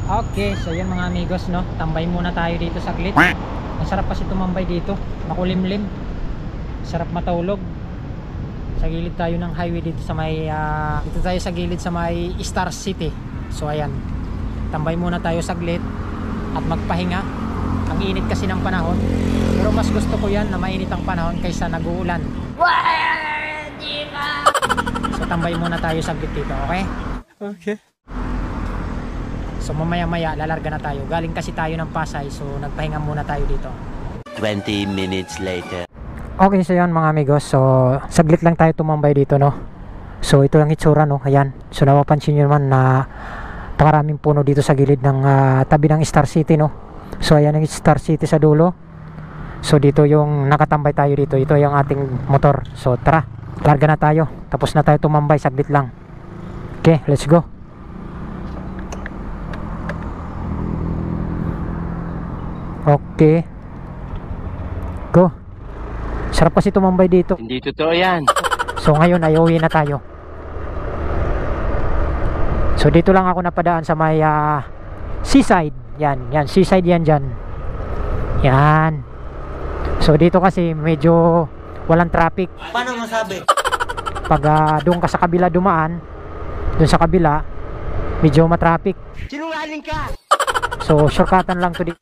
Okay, so yun mga amigos, no, tambay muna tayo dito saglit. Masarap kasi tumambay dito, makulimlim, sarap matulog. Sa gilid tayo ng highway dito sa may dito tayo sa gilid sa may Star City. So ayan, tambay muna tayo saglit at magpahinga. Ang init kasi ng panahon, pero mas gusto ko yan na mainit ang panahon kaysa nag-uulan. So tambay muna tayo saglit dito, okay? Okay. So mamaya maya lalarga na tayo. Galing kasi tayo ng Pasay, so nagpahinga muna tayo dito. 20 minutes later. Okay, so yan mga amigos. So saglit lang tayo tumambay dito, no. So ito ang itsura, no. Ayan. So napapansin nyo naman na pakaraming puno dito sa gilid ng tabi ng Star City, no. So ayan ang Star City sa dulo. So dito yung nakatambay tayo dito. Ito yung ating motor. So tara, larga na tayo. Tapos na tayo tumambay, saglit lang. Okay, let's go. Okay. Go. Sarap kasi tumambay dito. Hindi totoo yan. So ngayon ay uwi na tayo. So dito lang ako napadaan sa may seaside. Yan, yan, seaside yan dyan. Yan. So dito kasi medyo walang traffic. Paano masabi? Pag doon ka sa kabila dumaan, doon sa kabila medyo matraffic. Sinungaling ka! So shortcutan lang to dito.